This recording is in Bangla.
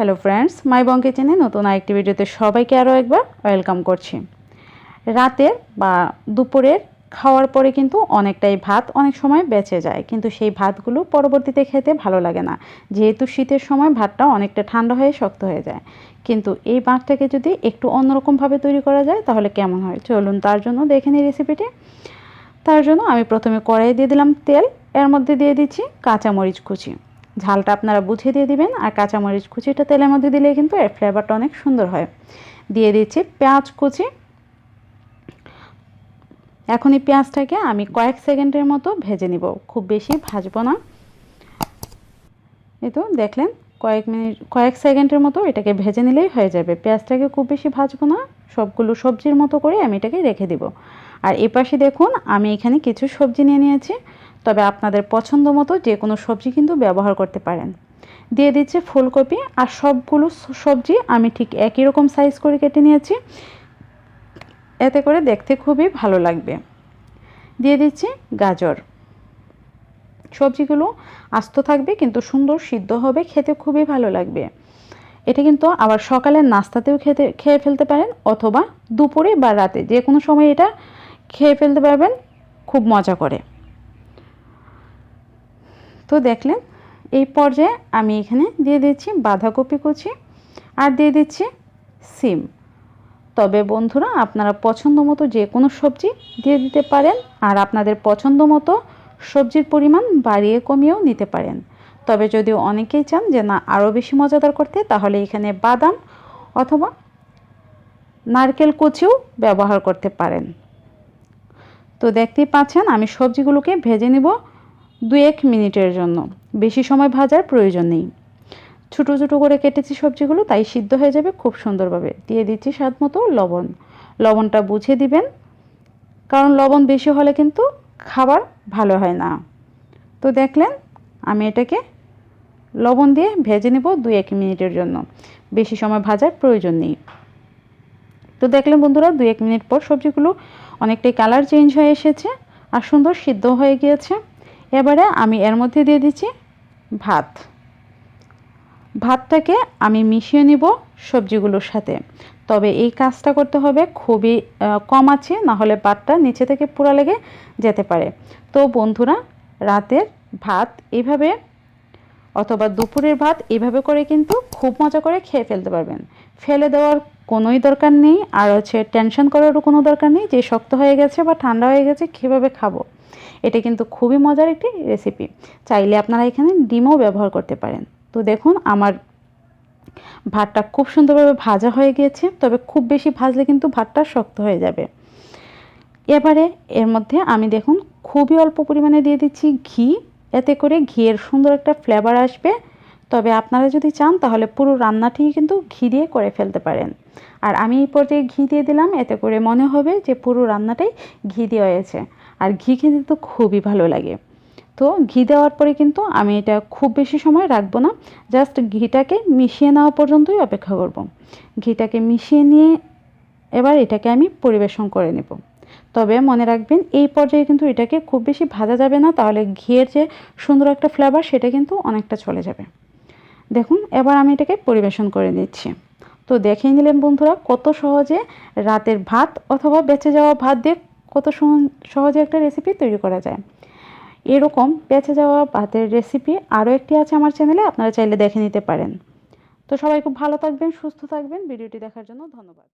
হ্যালো ফ্রেন্ডস, mybongkitchen নতুন আরেকটি ভিডিওতে সবাইকে আরও একবার ওয়েলকাম করছি। রাতের বা দুপুরের খাওয়ার পরে কিন্তু অনেকটাই ভাত অনেক সময় বেঁচে যায়, কিন্তু সেই ভাতগুলো পরবর্তীতে খেতে ভালো লাগে না, যেহেতু শীতের সময় ভাতটা অনেকটা ঠান্ডা হয়ে শক্ত হয়ে যায়। কিন্তু এই ভাতটাকে যদি একটু অন্যরকমভাবে তৈরি করা যায় তাহলে কেমন হয়, চলুন তার জন্য দেখে নিই রেসিপিটি। তার জন্য আমি প্রথমে কড়াই দিয়ে দিলাম তেল, এর মধ্যে দিয়ে দিচ্ছি কাঁচামরিচ কুচি। ঝালটা আপনারা বুঝে দিয়ে দিবেন, আর কাঁচামরিচ কুচিটা তেলের মধ্যে দিলে কিন্তু এর ফ্লেভারটা অনেক সুন্দর হয়। দিয়ে দিচ্ছি পেঁয়াজ কুচি। এখন এই পেঁয়াজটাকে আমি কয়েক সেকেন্ডের মতো ভেজে নিব, খুব বেশি ভাজবো না। এই তো দেখলেন, কয়েক সেকেন্ডের মতো এটাকে ভেজে নিলেই হয়ে যাবে। পেঁয়াজটাকে খুব বেশি ভাজবো না, সবগুলো সবজির মতো করে আমি এটাকে রেখে দিব। আর এপাশে দেখুন, আমি এখানে কিছু সবজি নিয়ে নিয়েছি, তবে আপনাদের পছন্দ মতো যে কোনো সবজি কিন্তু ব্যবহার করতে পারেন। দিয়ে দিচ্ছি ফুলকপি, আর সবগুলো সবজি আমি ঠিক একই রকম সাইজ করে কেটে নিয়েছি, এতে করে দেখতে খুবই ভালো লাগবে। দিয়ে দিচ্ছি গাজর। সবজিগুলো আস্ত থাকবে কিন্তু সুন্দর সিদ্ধ হবে, খেতে খুবই ভালো লাগবে। এটা কিন্তু আবার সকালের নাস্তাতেও খেয়ে ফেলতে পারেন, অথবা দুপুরে বা রাতে যে কোনো সময় এটা খেয়ে ফেলতে পারবেন, খুব মজা করে। তো দেখলেন, এই পর্যায়ে আমি এখানে দিয়ে দিচ্ছি বাঁধাকপি কুচি, আর দিয়ে দিচ্ছি সিম। তবে বন্ধুরা, আপনারা পছন্দ মতো যে কোনো সবজি দিয়ে দিতে পারেন, আর আপনাদের পছন্দ মতো সবজির পরিমাণ বাড়িয়ে কমিয়েও নিতে পারেন। তবে যদি অনেকেই চান যে না আরও বেশি মজাদার করতে, তাহলে এখানে বাদাম অথবা নারকেল কুচিও ব্যবহার করতে পারেন। তো দেখতেই পাচ্ছেন, আমি সবজিগুলোকে ভেজে নেব 2-1 মিনিটের জন্য, বেশি সময় ভাজার প্রয়োজন নেই। ছোটো ছোটো করে কেটেছি সবজিগুলো, তাই সিদ্ধ হয়ে যাবে খুব সুন্দরভাবে। দিয়ে দিচ্ছি স্বাদ মতো লবণ। লবণটা বুঝে দিবেন, কারণ লবণ বেশি হলে কিন্তু খাবার ভালো হয় না। তো দেখলেন, আমি এটাকে লবণ দিয়ে ভেজে নেব 2-1 মিনিটের জন্য, বেশি সময় ভাজার প্রয়োজন নেই। তো দেখলেন বন্ধুরা, 2-1 মিনিট পর সবজিগুলো অনেকটাই কালার চেঞ্জ হয়ে এসেছে আর সুন্দর সিদ্ধ হয়ে গিয়েছে। এবারে আমি এর মধ্যে দিয়ে দিচ্ছি ভাত। ভাতটাকে আমি মিশিয়ে নিব সবজিগুলোর সাথে। তবে এই কাজটা করতে হবে খুবই কম আছে, না হলে ভাতটা নিচে থেকে পুড়া লেগে যেতে পারে। তো বন্ধুরা, রাতের ভাত এভাবে অথবা দুপুরের ভাত এভাবে করে কিন্তু খুব মজা করে খেয়ে ফেলতে পারবেন। ফেলে দেওয়ার কোনোই দরকার নেই, আর টেনশন করারও কোনো দরকার নেই যে শক্ত হয়ে গেছে বা ঠান্ডা হয়ে গেছে কীভাবে খাবো। এটা কিন্তু খুবই মজার একটি রেসিপি। চাইলে আপনারা এখানে ডিমও ব্যবহার করতে পারেন। তো দেখুন, আমার ভাতটা খুব সুন্দরভাবে ভাজা হয়ে গিয়েছে, তবে খুব বেশি ভাজলে কিন্তু ভাতটা শক্ত হয়ে যাবে। এবারে এর মধ্যে আমি দেখুন খুবই অল্প পরিমাণে দিয়ে দিচ্ছি ঘি, এতে করে ঘিয়ের সুন্দর একটা ফ্লেভার আসবে। তবে আপনারা যদি চান তাহলে পুরো রান্নাটি কিন্তু ঘি দিয়ে করে ফেলতে পারেন। আর আমি এই পর্যায়ে ঘি দিয়ে দিলাম, এতে করে মনে হবে যে পুরো রান্নাটাই ঘি দিয়ে হয়েছে। আর ঘি খেতে তো খুবই ভালো লাগে। তো ঘি দেওয়ার পরে কিন্তু আমি এটা খুব বেশি সময় রাখবো না, জাস্ট ঘিটাকে মিশিয়ে নেওয়া পর্যন্তই অপেক্ষা করব। ঘিটাকে মিশিয়ে নিয়ে এবার এটাকে আমি পরিবেশন করে নেব। তবে মনে রাখবেন, এই পর্যায়ে কিন্তু এটাকে খুব বেশি ভাজা যাবে না, তাহলে ঘিয়ের যে সুন্দর একটা ফ্লেভার সেটা কিন্তু অনেকটা চলে যাবে। দেখুন, এবার আমি এটাকে পরিবেশন করে নিচ্ছি। তো দেখেই নিলেন বন্ধুরা, কত সহজে রাতের ভাত অথবা বেঁচে যাওয়া ভাত দিয়ে কত সহজে একটা রেসিপি তৈরি করা যায়। এরকম বেঁচে যাওয়া ভাতের রেসিপি আরও একটি আছে আমার চ্যানেলে, আপনারা চাইলে দেখে নিতে পারেন। তো সবাই খুব ভালো থাকবেন, সুস্থ থাকবেন। ভিডিওটি দেখার জন্য ধন্যবাদ।